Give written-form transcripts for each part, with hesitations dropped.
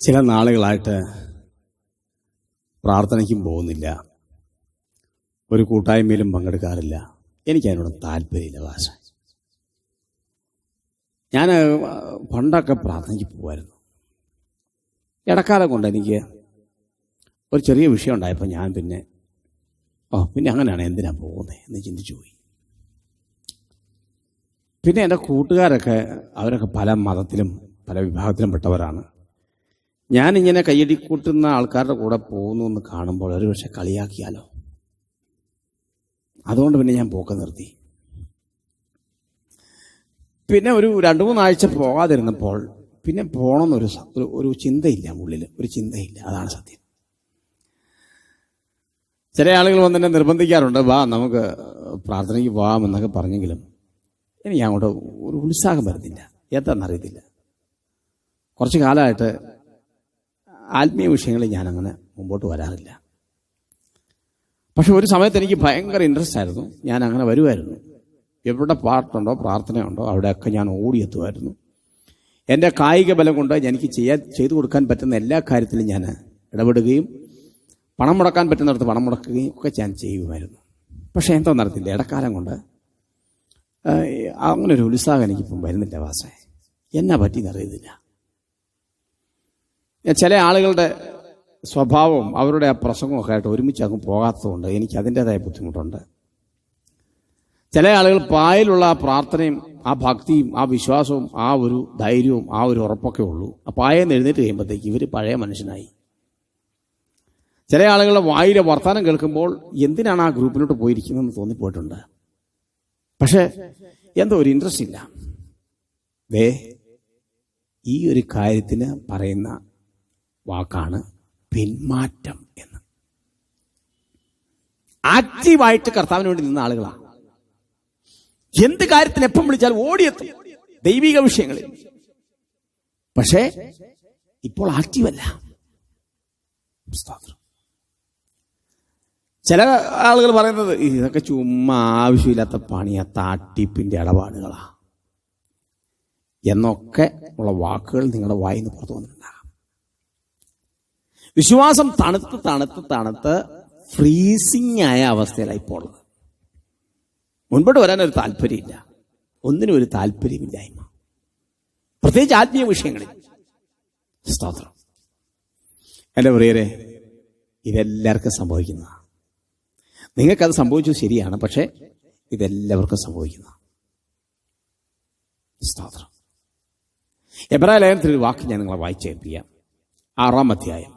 ചില നാളുകളായിട്ട് പ്രാർത്ഥനയ്ക്കും പോകുന്നില്ല, ഒരു കൂട്ടായ്മയിലും പങ്കെടുക്കാറില്ല. എനിക്കതിനോട് താല്പര്യമില്ല. ഭാഷ ഞാൻ പണ്ടൊക്കെ പ്രാർത്ഥനയ്ക്ക് പോകുമായിരുന്നു. ഇടക്കാലം കൊണ്ട് എനിക്ക് ഒരു ചെറിയ വിഷയം ഉണ്ടായപ്പോൾ ഞാൻ പിന്നെ അങ്ങനെയാണ് എന്തിനാ പോകുന്നത് എന്ന് ചിന്തിച്ചു പോയി. പിന്നെ എൻ്റെ കൂട്ടുകാരൊക്കെ അവരൊക്കെ പല മതത്തിലും പല വിഭാഗത്തിലും പെട്ടവരാണ്. ഞാനിങ്ങനെ കയ്യടി കൂട്ടുന്ന ആൾക്കാരുടെ കൂടെ പോകുന്നു എന്ന് കാണുമ്പോൾ ഒരു പക്ഷെ കളിയാക്കിയാലോ, അതുകൊണ്ട് പിന്നെ ഞാൻ പോക്ക് നിർത്തി. പിന്നെ ഒരു 2-3 ആഴ്ച പോകാതിരുന്നപ്പോൾ പിന്നെ പോകണമെന്നൊരു ചിന്തയില്ല, ഉള്ളിൽ ഒരു ചിന്തയില്ല. അതാണ് സത്യം. ചില ആളുകൾ വന്നെന്നെ നിർബന്ധിക്കാറുണ്ട്, വാ നമുക്ക് പ്രാർത്ഥനയ്ക്ക് പോകാമെന്നൊക്കെ പറഞ്ഞെങ്കിലും എനിക്ക് അങ്ങോട്ട് ഒരു ഉത്സാഹം വരുന്നില്ല. എന്താണെന്നറിയത്തില്ല. കുറച്ച് കാലമായിട്ട് ആത്മീയ വിഷയങ്ങളിൽ ഞാനങ്ങനെ മുമ്പോട്ട് വരാറില്ല. പക്ഷെ ഒരു സമയത്ത് എനിക്ക് ഭയങ്കര ഇൻട്രസ്റ്റ് ആയിരുന്നു. ഞാൻ അങ്ങനെ വരുമായിരുന്നു. എവിടെ പാട്ടുണ്ടോ പ്രാർത്ഥനയുണ്ടോ അവിടെയൊക്കെ ഞാൻ ഓടിയെത്തുമായിരുന്നു. എൻ്റെ കായിക ബലം കൊണ്ട് എനിക്ക് ചെയ്തു കൊടുക്കാൻ പറ്റുന്ന എല്ലാ കാര്യത്തിലും ഞാൻ ഇടപെടുകയും പണം മുടക്കാൻ പറ്റുന്നിടത്ത് പണം മുടക്കുകയും ഒക്കെ ഞാൻ ചെയ്യുമായിരുന്നു. പക്ഷേ എന്തോ നടത്തില്ല. ഇടക്കാലം കൊണ്ട് അങ്ങനൊരു ഉത്സാഹം എനിക്കിപ്പം വരുന്നില്ല. വാസേ എന്നാ പറ്റിയെന്നറിയുന്നില്ല. ചില ആളുകളുടെ സ്വഭാവവും അവരുടെ ആ പ്രസംഗമൊക്കെ ആയിട്ട് ഒരുമിച്ച് അങ്ങ് പോകാത്തതുകൊണ്ട് എനിക്ക് അതിൻ്റെതായ ബുദ്ധിമുട്ടുണ്ട്. ചില ആളുകൾ പായലുള്ള ആ പ്രാർത്ഥനയും ആ ഭക്തിയും ആ വിശ്വാസവും ആ ഒരു ധൈര്യവും ആ ഒരു ഉറപ്പൊക്കെ ഉള്ളൂ. ആ പായെന്ന് എഴുന്നേറ്റ് കഴിയുമ്പോഴത്തേക്ക് ഇവർ പഴയ മനുഷ്യനായി. ചില ആളുകളുടെ വായിലെ വർത്തമാനം കേൾക്കുമ്പോൾ എന്തിനാണ് ആ ഗ്രൂപ്പിലോട്ട് പോയിരിക്കുന്നതെന്ന് തോന്നിപ്പോയിട്ടുണ്ട്. പക്ഷേ എന്തോ ഒരു ഇൻട്രസ്റ്റ് ഇല്ല. ഈ ഒരു കാര്യത്തിന് പറയുന്ന വാക്കാണ് പിന്മാറ്റം എന്ന്. ആക്റ്റീവായിട്ട് കർത്താവിന് വേണ്ടി നിന്ന ആളുകളാണ്. എന്ത് കാര്യത്തിന് എപ്പം വിളിച്ചാൽ ഓടിയെത്തും ദൈവിക വിഷയങ്ങളിൽ. പക്ഷേ ഇപ്പോൾ ആക്റ്റീവല്ല. ചില ആളുകൾ പറയുന്നത് ഇതൊക്കെ ചുമ്മാ ആവശ്യമില്ലാത്ത പണിയാ, താട്ടിപ്പിന്റെ ഇടപാടുകളാ എന്നൊക്കെ ഉള്ള വാക്കുകൾ നിങ്ങളുടെ വായിൽ നിന്ന് പുറത്തു വന്നിട്ടുണ്ടാകാം. വിശ്വാസം തണുത്ത് ഫ്രീസിങ് ആയ അവസ്ഥയിലായി ഇപ്പോൾ ഉള്ളത്. മുൻപോട്ട് വരാനൊരു താല്പര്യമില്ല, ഒന്നിനും ഒരു താല്പര്യമില്ലായ്മ, പ്രത്യേകിച്ച് ആത്മീയ വിഷയങ്ങളിൽ. സ്തോത്രം. എൻ്റെ പ്രിയരെ, ഇതെല്ലാവർക്കും സംഭവിക്കുന്നതാണ്. നിങ്ങൾക്കത് സംഭവിച്ചത് ശരിയാണ്, പക്ഷേ ഇതെല്ലാവർക്കും സംഭവിക്കുന്ന. സ്തോത്രം. എബ്രായ ലേഖനത്തിൽ ഒരു വാക്ക് ഞാൻ നിങ്ങളെ വായിച്ചു കേൾപ്പിക്കാം. 6-ാം അധ്യായം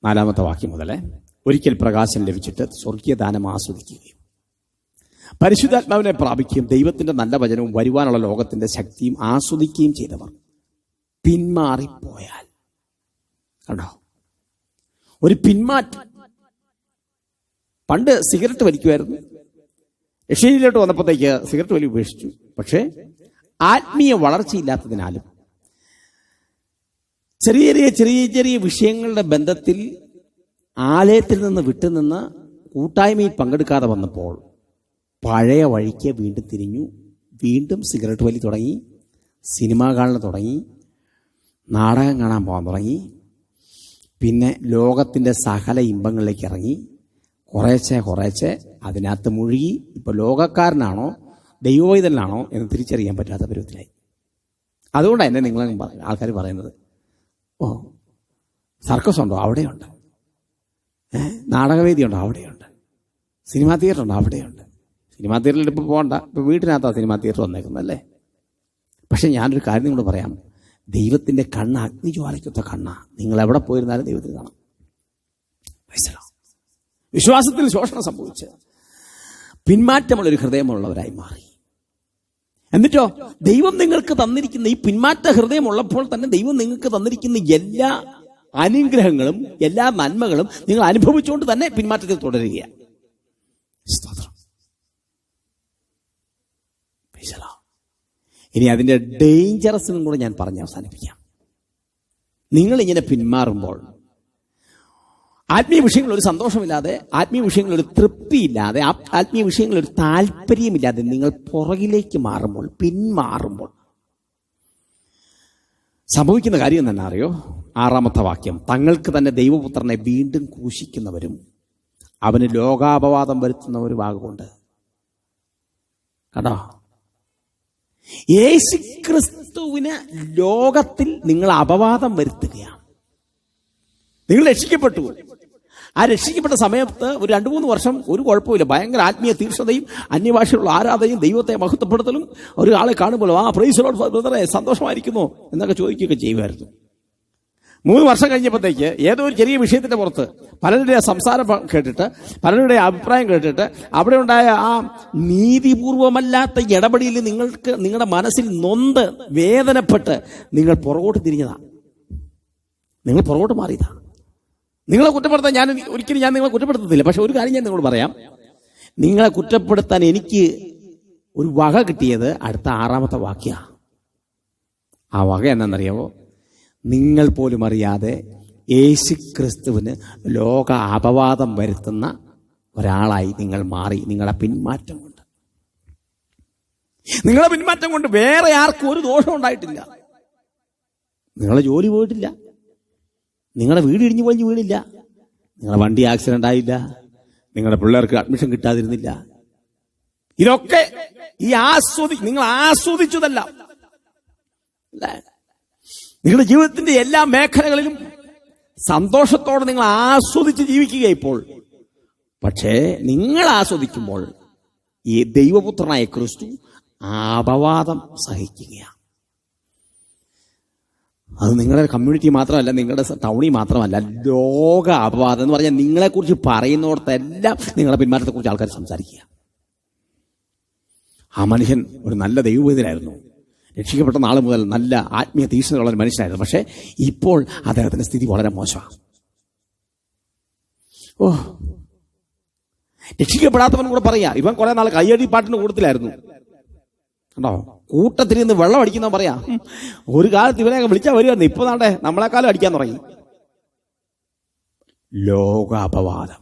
4-ാമത്തെ വാക്യം മുതലേ. ഒരിക്കൽ പ്രകാശം ലഭിച്ചിട്ട് സ്വർഗീയ ദാനം ആസ്വദിക്കുകയും പരിശുദ്ധാത്മാവിനെ പ്രാപിക്കുകയും ദൈവത്തിന്റെ നല്ല വചനവും വരുവാനുള്ള ലോകത്തിന്റെ ശക്തിയും ആസ്വദിക്കുകയും ചെയ്തവർ പിന്മാറിപ്പോയാൽ. കണ്ടോ, ഒരു പിന്മാറ്റം. പണ്ട് സിഗരറ്റ് വലിക്കുമായിരുന്നു. യക്ഷയിലോട്ട് വന്നപ്പോഴത്തേക്ക് സിഗരറ്റ് വലി ഉപേക്ഷിച്ചു. പക്ഷേ ആത്മീയ വളർച്ചയില്ലാത്തതിനാലും ചെറിയ വിഷയങ്ങളുടെ ബന്ധത്തിൽ ആലയത്തിൽ നിന്ന് വിട്ടുനിന്ന് കൂട്ടായ്മയിൽ പങ്കെടുക്കാതെ വന്നപ്പോൾ പഴയ വഴിക്ക് വീണ്ടും തിരിഞ്ഞു. വീണ്ടും സിഗരറ്റ് വലി തുടങ്ങി, സിനിമ കാണൽ തുടങ്ങി, നാടകം കാണാൻ പോകാൻ തുടങ്ങി. പിന്നെ ലോകത്തിൻ്റെ സകല ഇമ്പങ്ങളിലേക്ക് ഇറങ്ങി. കുറേശ്ശെ അതിനകത്ത് മുഴുകി. ഇപ്പോൾ ലോകക്കാരനാണോ ദൈവവൈതനാണോ എന്ന് തിരിച്ചറിയാൻ പറ്റാത്ത പരുവത്തിലായി. അതുകൊണ്ടാണ് എന്നെ നിങ്ങൾ ആൾക്കാർ പറയുന്നത്, സർക്കസ് ഉണ്ടോ അവിടെയുണ്ട്, നാടകവേദി ഉണ്ടോ അവിടെയുണ്ട്, സിനിമാ തിയേറ്റർ ഉണ്ടോ അവിടെയുണ്ട്. സിനിമാ തിയേറ്ററിൽ ഇപ്പോൾ പോകണ്ട, ഇപ്പോൾ വീട്ടിനകത്താണ് സിനിമാ തിയേറ്റർ വന്നേക്കുന്നല്ലേ. പക്ഷെ ഞാനൊരു കാര്യം നിങ്ങളോട് പറയാം. ദൈവത്തിൻ്റെ കണ്ണ് അഗ്നിജ്വാലയ്ക്കൊത്ത കണ്ണാ. നിങ്ങൾ എവിടെ പോയിരുന്നാലും ദൈവത്തിന് കാണാം. വിശ്വാസത്തിൽ ശോഷണം സംഭവിച്ച് പിന്മാറ്റമുള്ളൊരു ഹൃദയമുള്ളവരായി മാറി. എന്നിട്ടോ ദൈവം നിങ്ങൾക്ക് തന്നിരിക്കുന്ന ഈ പിന്മാറ്റ ഹൃദയമുള്ളപ്പോൾ തന്നെ ദൈവം നിങ്ങൾക്ക് തന്നിരിക്കുന്ന എല്ലാ അനുഗ്രഹങ്ങളും എല്ലാ നന്മകളും നിങ്ങൾ അനുഭവിച്ചുകൊണ്ട് തന്നെ പിന്മാറ്റത്തിൽ തുടരുകയാണ്. ഇനി അതിൻ്റെ ഡേഞ്ചറസിനും കൂടെ ഞാൻ പറഞ്ഞ് അവസാനിപ്പിക്കാം. നിങ്ങളിങ്ങനെ പിന്മാറുമ്പോൾ ആത്മീയ വിഷയങ്ങളിൽ ഒരു സന്തോഷമില്ലാതെ, ആത്മീയ വിഷയങ്ങളിൽ ഒരു തൃപ്തിയില്ലാതെ, ആത്മീയ വിഷയങ്ങളിൽ ഒരു താല്പര്യമില്ലാതെ നിങ്ങൾ പുറകിലേക്ക് മാറുമ്പോൾ, പിന്മാറുമ്പോൾ സംഭവിക്കുന്ന കാര്യം തന്നെ അറിയോ? 6-ാമത്തെ വാക്യം, തങ്ങൾക്ക് തന്നെ ദൈവപുത്രനെ വീണ്ടും ക്രൂശിക്കുന്നവരും അവന് ലോകാപവാദം വരുത്തുന്നവരുമാകൊണ്ട്. കണ്ടോ, യേശുക്രിസ്തുവിന് ലോകത്തിൽ നിങ്ങൾ അപവാദം വരുത്തുകയാണ്. നിങ്ങൾ രക്ഷിക്കപ്പെട്ടു. ആ രക്ഷിക്കപ്പെട്ട സമയത്ത് ഒരു 2-3 വർഷം ഒരു കുഴപ്പമില്ല, ഭയങ്കര ആത്മീയ തീക്ഷ്ണതയും അന്യഭാഷയുള്ള ആരാധനയും ദൈവത്തെ മഹത്വപ്പെടുത്തലും, ഒരു ആളെ കാണുമ്പോൾ പ്രൈസ് ലോർഡ് ബ്രദറെ സന്തോഷമായിരിക്കുന്നു എന്നൊക്കെ ചോദിക്കുകയൊക്കെ ചെയ്യുമായിരുന്നു. 3 വർഷം കഴിഞ്ഞപ്പോഴത്തേക്ക് ഏതോ ഒരു ചെറിയ വിഷയത്തിന്റെ പുറത്ത് പലരുടെ സംസാരം കേട്ടിട്ട്, പലരുടെ അഭിപ്രായം കേട്ടിട്ട്, അവിടെ ഉണ്ടായ ആ നീതിപൂർവമല്ലാത്ത ഇടപെടലിൽ നിങ്ങളുടെ മനസ്സിൽ നൊന്ത് വേദനപ്പെട്ട് നിങ്ങൾ പുറകോട്ട് തിരിഞ്ഞതാണ്, നിങ്ങൾ പുറകോട്ട് മാറിയതാണ്. നിങ്ങളെ കുറ്റപ്പെടുത്താൻ ഞാൻ നിങ്ങളെ കുറ്റപ്പെടുത്തത്തില്ല. പക്ഷെ ഒരു കാര്യം ഞാൻ നിങ്ങളോട് പറയാം, നിങ്ങളെ കുറ്റപ്പെടുത്താൻ എനിക്ക് ഒരു വക കിട്ടിയത് അടുത്ത 6-ാമത്തെ വാക്യമാണ്. ആ വക എന്നാണെന്നറിയാമോ? നിങ്ങൾ പോലും അറിയാതെ യേശുക്രിസ്തുവിന് ലോക അപവാദം വരുത്തുന്ന ഒരാളായി നിങ്ങൾ മാറി. നിങ്ങളുടെ പിന്മാറ്റം കൊണ്ട് വേറെ ആർക്കും ഒരു ദോഷം ഉണ്ടായിട്ടില്ല. നിങ്ങളുടെ ജോലി പോയിട്ടില്ല, നിങ്ങളുടെ വീട് ഇടിഞ്ഞു പൊളിഞ്ഞ് വീണില്ല, നിങ്ങളുടെ വണ്ടി ആക്സിഡന്റ് ആയില്ല, നിങ്ങളുടെ പിള്ളേർക്ക് അഡ്മിഷൻ കിട്ടാതിരുന്നില്ല. ഇതൊക്കെ നിങ്ങൾ ആസ്വദിച്ചതല്ല. നിങ്ങളുടെ ജീവിതത്തിന്റെ എല്ലാ മേഖലകളിലും സന്തോഷത്തോടെ നിങ്ങൾ ആസ്വദിച്ച് ജീവിക്കുക ഇപ്പോൾ. പക്ഷേ നിങ്ങൾ ആസ്വദിക്കുമ്പോൾ ഈ ദൈവപുത്രനായ ക്രിസ്തു അപവാദം സഹിക്കുകയാണ്. അത് നിങ്ങളുടെ കമ്മ്യൂണിറ്റി മാത്രമല്ല, നിങ്ങളുടെ ടൗണിൽ മാത്രമല്ല, ലോക അപവാദം എന്ന് പറഞ്ഞാൽ നിങ്ങളെക്കുറിച്ച് പറയുന്നിടത്തെല്ലാം നിങ്ങളുടെ പിന്മാറ്റത്തെക്കുറിച്ച് ആൾക്കാർ സംസാരിക്കുക. ആ മനുഷ്യൻ ഒരു നല്ല ദൈവവേദനായിരുന്നു, രക്ഷിക്കപ്പെട്ട നാൾ മുതൽ നല്ല ആത്മീയ തീക്ഷ്ണതയുള്ള ഒരു മനുഷ്യനായിരുന്നു. പക്ഷേ ഇപ്പോൾ അദ്ദേഹത്തിന്റെ സ്ഥിതി വളരെ മോശമാണ്. രക്ഷിക്കപ്പെടാത്തവൻ കൂടെ പറയാ, ഇവൻ കുറെ നാൾ കയ്യടി പാട്ടിന് കൂട്ടത്തിലായിരുന്നു. കണ്ടോ, കൂട്ടത്തിൽ നിന്ന് വെള്ളം അടിക്കുന്ന പറയാ, ഒരു കാലത്ത് ഇവനെയൊക്കെ വിളിച്ചാൽ വരുമായിരുന്നു, ഇപ്പൊ നാട്ടെ നമ്മളെക്കാലം അടിക്കാൻ തുടങ്ങി. ലോകാപവാദം.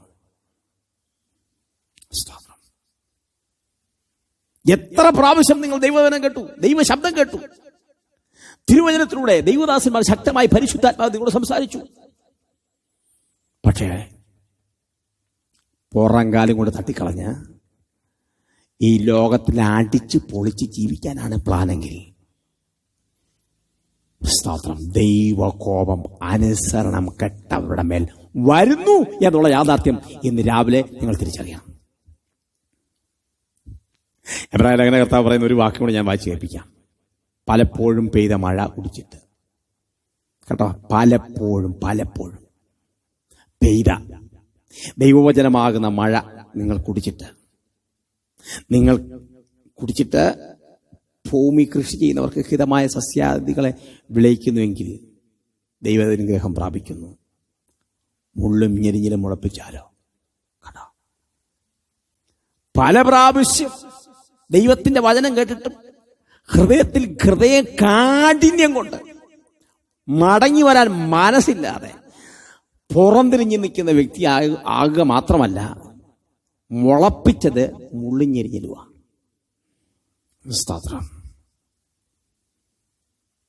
എത്ര പ്രാവശ്യം നിങ്ങൾ ദൈവവചനം കേട്ടു, ദൈവശബ്ദം കേട്ടു, തിരുവചനത്തിലൂടെ ദൈവദാസന്മാർ ശക്തമായി പരിശുദ്ധാത്മാവ് നിങ്ങളോട് സംസാരിച്ചു. പക്ഷേ പുറംകാലം കൊണ്ട് തട്ടിക്കളഞ്ഞ് ഈ ലോകത്തിൽ അടിച്ച് പൊളിച്ച് ജീവിക്കാനാണ് പ്ലാനെങ്കിൽ, സ്തോത്രം, ദൈവകോപം അനുസരണം കെട്ടവരുടെ മേൽ വരുന്നു എന്നുള്ള യാഥാർത്ഥ്യം ഇന്ന് രാവിലെ നിങ്ങൾ തിരിച്ചറിയണം. എബ്രായ ലേഖന കർത്താവ് പറയുന്ന ഒരു വാക്കും കൂടെ ഞാൻ വായിച്ചു കേൾപ്പിക്കാം. പലപ്പോഴും പെയ്ത മഴ കുടിച്ചിട്ട്. കേട്ടോ, പലപ്പോഴും പെയ്ത ദൈവവചനമാകുന്ന മഴ നിങ്ങൾ കുടിച്ചിട്ട് ഭൂമി കൃഷി ചെയ്യുന്നവർക്ക് ഹിതമായ സസ്യാദികളെ വിളയിക്കുന്നുവെങ്കിൽ ദൈവാനുഗ്രഹം പ്രാപിക്കുന്നു. മുള്ളും ഞെരിഞ്ഞിലും മുളപ്പിച്ചാലോ. കണ്ടോ, പല പ്രാവശ്യം ദൈവത്തിന്റെ വചനം കേട്ടിട്ടും ഹൃദയത്തിൽ ഹൃദയ കാഠിന്യം കൊണ്ട് മടങ്ങി വരാൻ മനസ്സില്ലാതെ പുറംതിരിഞ്ഞ് നിൽക്കുന്ന വ്യക്തി ആകുക മാത്രമല്ല, മുളപ്പിച്ചത് മുള്ളിഞ്ഞെരിഞ്ഞലുവാ. സ്തോത്രം.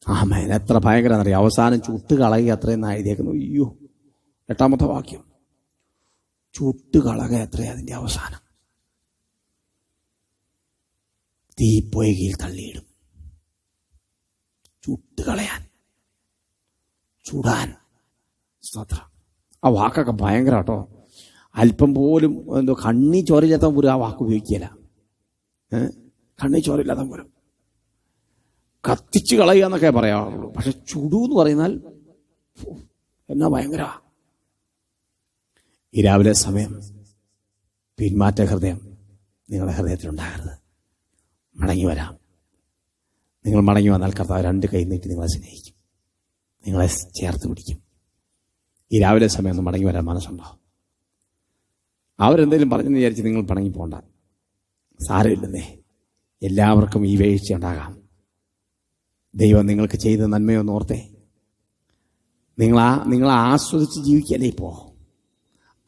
ആമേൻ. എത്ര ഭയങ്കരമെന്നറിയാം. അവസാനം ചുട്ടുകളയുക അത്രയെന്ന് എഴുതിയേക്കുന്നു. അയ്യോ, 8-ാമത്തെ വാക്യം, ചുട്ടുകളക എത്രയാ അതിന്റെ അവസാനം. തീപ്പൊയ്കയിൽ തള്ളിയിടും. ചുട്ടുകളയാൻ, ചുടാൻ. സ്തോത്രം. ആ വാക്കൊക്കെ ഭയങ്കര കേട്ടോ. അല്പം പോലും എന്തോ കണ്ണി ചോരയില്ലാത്ത പോലും ആ വാക്ക് ഉപയോഗിക്കില്ല. കണ്ണി ചോരയില്ലാത്ത പോലും കത്തിച്ച് കളയുക എന്നൊക്കെ പറയാറുള്ളൂ. പക്ഷെ ചുടു എന്ന് പറയുന്നാൽ എന്നാ ഭയങ്കര. ഈ രാവിലെ സമയം പിന്മാറ്റ ഹൃദയം നിങ്ങളുടെ ഹൃദയത്തിലുണ്ടാകരുത്. മടങ്ങി വരാം. നിങ്ങൾ മടങ്ങി വന്നാൽ കർത്താവ് 2 കൈ നീട്ടി നിങ്ങളെ സ്നേഹിക്കും, നിങ്ങളെ ചേർത്ത് പിടിക്കും. ഈ രാവിലെ സമയം ഒന്ന് മടങ്ങി വരാൻ മനസ്സുണ്ടോ? അവരെന്തെങ്കിലും പറഞ്ഞെന്ന് വിചാരിച്ച് നിങ്ങൾ പണങ്ങി പോണ്ട. സാരമില്ലെന്നേ, എല്ലാവർക്കും ഈ വീഴ്ച ഉണ്ടാകാം. ദൈവം നിങ്ങൾക്ക് ചെയ്ത നന്മയൊന്ന് ഓർത്തേ. നിങ്ങൾ ആസ്വദിച്ച് ജീവിക്കല്ലേ. ഇപ്പോൾ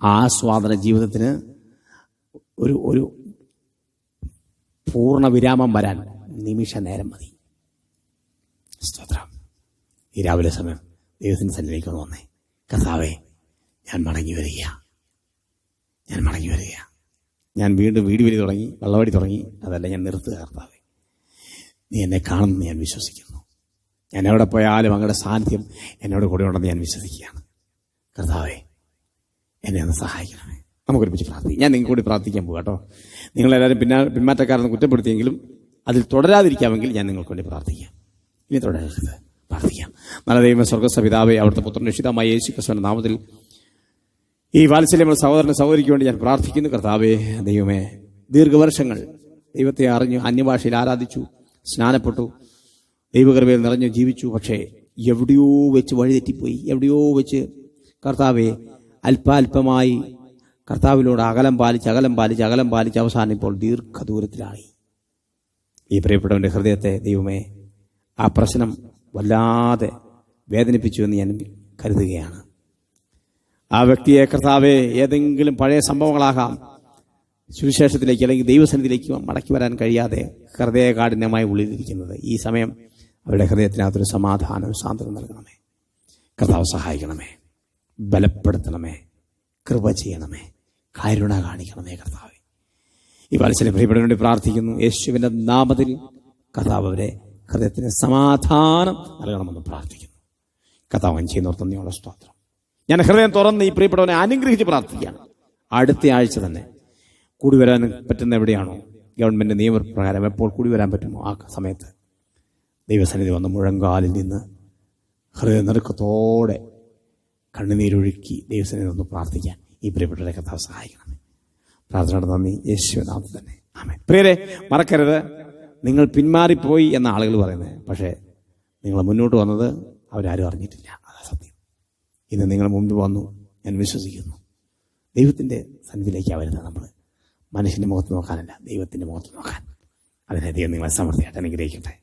ആസ്വാദന ജീവിതത്തിന് ഒരു പൂർണ്ണ വിരാമം വരാൻ നിമിഷ നേരം മതി. സ്തോത്രം. ഈ രാവിലെ സമയം ദൈവത്തിൻ്റെ സന്നിധിയിലേക്ക് ഒന്ന് വന്നേ. കർത്താവേ, ഞാൻ മടങ്ങി വരിക. ഞാൻ വീണ്ടും വീട് വലി തുടങ്ങി, വള്ളവടി തുടങ്ങി. അതല്ല, ഞാൻ നിർത്തുക. കർത്താവേ, നീ എന്നെ കാണുമെന്ന് ഞാൻ വിശ്വസിക്കുന്നു. ഞാൻ എവിടെ പോയാലും അങ്ങയുടെ സാന്നിധ്യം എന്നോട് കൂടെ ഉണ്ടെന്ന് ഞാൻ വിശ്വസിക്കുകയാണ്. കർത്താവേ, എന്നെ ഒന്ന് സഹായിക്കണമേ. നമുക്കൊരുമിച്ച് പ്രാർത്ഥിക്കാം. ഞാൻ നിങ്ങൾക്ക് കൂടി പ്രാർത്ഥിക്കാൻ പോകും കേട്ടോ. നിങ്ങളെല്ലാവരും പിന്മാറ്റക്കാരെന്ന് കുറ്റപ്പെടുത്തിയെങ്കിലും അതിൽ തുടരാതിരിക്കാമെങ്കിൽ ഞാൻ നിങ്ങൾക്ക് വേണ്ടി പ്രാർത്ഥിക്കാം. ഇനി തുടരരുത്, പ്രാർത്ഥിക്കാം. നല്ല ദൈവമേ, സ്വർഗ്ഗസ്ഥ പിതാവേ, അവിടുത്തെ പുത്രൻ രക്ഷിതാവായ യേശു ക്രിസ്തുവിന്റെ നാമത്തിൽ ഈ വാത്സല്യമുള്ള സഹോദരൻ സഹോദരിക്ക് വേണ്ടി ഞാൻ പ്രാർത്ഥിക്കുന്നു. കർത്താവേ, ദൈവമേ, ദീർഘവർഷങ്ങൾ ദൈവത്തെ അറിഞ്ഞു, അന്യഭാഷയിൽ ആരാധിച്ചു, സ്നാനപ്പെട്ടു, ദൈവകൃപയിൽ നിറഞ്ഞു ജീവിച്ചു. പക്ഷേ എവിടെയോ വെച്ച് വഴിതെറ്റിപ്പോയി. എവിടെയോ വെച്ച് കർത്താവെ അല്പാൽപമായി കർത്താവിനോട് അകലം പാലിച്ച് അവസാനം ഇപ്പോൾ ദീർഘദൂരത്തിലായി. ഈ പ്രിയപ്പെട്ടവൻ്റെ ഹൃദയത്തെ ദൈവമേ, ആ പ്രശ്നം വല്ലാതെ വേദനിപ്പിച്ചു എന്ന് ഞാൻ കരുതുകയാണ്. ആ വ്യക്തിയെ കർത്താവെ ഏതെങ്കിലും പഴയ സംഭവങ്ങളാകാം സുവിശേഷത്തിലേക്ക് അല്ലെങ്കിൽ ദൈവസന്നിധിയിലേക്ക് മടക്കി വരാൻ കഴിയാതെ ഹൃദയകാഠിന്യമായി ഉള്ളിലിരിക്കുന്നത്. ഈ സമയം അവരുടെ ഹൃദയത്തിനകത്തൊരു സമാധാനവും സാന്ത്വനം നൽകണമേ. കർത്താവ് സഹായിക്കണമേ, ബലപ്പെടുത്തണമേ, കൃപ ചെയ്യണമേ, കരുണ കാണിക്കണമേ. കർത്താവെ, ഈ വാത്സല്യം പ്രിയപ്പെടാൻ വേണ്ടി പ്രാർത്ഥിക്കുന്നു. യേശുവിൻ്റെ നാമത്തിൽ കർത്താവ് അവരെ ഹൃദയത്തിന് സമാധാനം നൽകണമെന്ന് പ്രാർത്ഥിക്കുന്നു. കർത്താവ് ചെയ്യുന്നവർ നന്ദിയുള്ള സ്തോത്രം. ഞാൻ ഹൃദയം തുറന്ന് ഈ പ്രിയപ്പെട്ടവനെ അനുഗ്രഹിച്ച് പ്രാർത്ഥിക്കുകയാണ്. അടുത്ത ആഴ്ച തന്നെ കൂടി വരാൻ പറ്റുന്ന എവിടെയാണോ ഗവൺമെൻറ് നിയമപ്രകാരം എപ്പോൾ കൂടി വരാൻ പറ്റുമോ ആ സമയത്ത് ദൈവസന്നിധി വന്ന് മുഴങ്കാലിൽ നിന്ന് ഹൃദയനെറുക്കത്തോടെ കണ്ണുനീരൊഴുക്കി ദൈവസന്നിധി ഒന്ന് പ്രാർത്ഥിക്കാൻ ഈ പ്രിയപ്പെട്ടവരെ കർത്താവ് സഹായിക്കണമേ. പ്രാർത്ഥനയുടെ നന്ദി യേശുവിനാമത്തിൽ തന്നെ, ആമേൻ. പ്രിയരെ, മറക്കരുത്, നിങ്ങൾ പിന്മാറിപ്പോയി എന്ന ആളുകൾ പറയുന്നത്, പക്ഷേ നിങ്ങൾ മുന്നോട്ട് വന്നത് അവരാരും അറിഞ്ഞിട്ടില്ല. അതാ സത്യം. ഇന്ന് നിങ്ങൾ മുമ്പ് വന്നു, ഞാൻ വിശ്വസിക്കുന്നു. ദൈവത്തിൻ്റെ സന്നിധിയിലേക്കാണ് വരുന്നത്. നമ്മൾ മനുഷ്യൻ്റെ മുഖത്ത് നോക്കാനല്ല, ദൈവത്തിൻ്റെ മുഖത്ത് നോക്കാൻ. അതിനെ ദൈവം നിങ്ങളെ സമൃദ്ധിയായിട്ട് അനുഗ്രഹിക്കട്ടെ.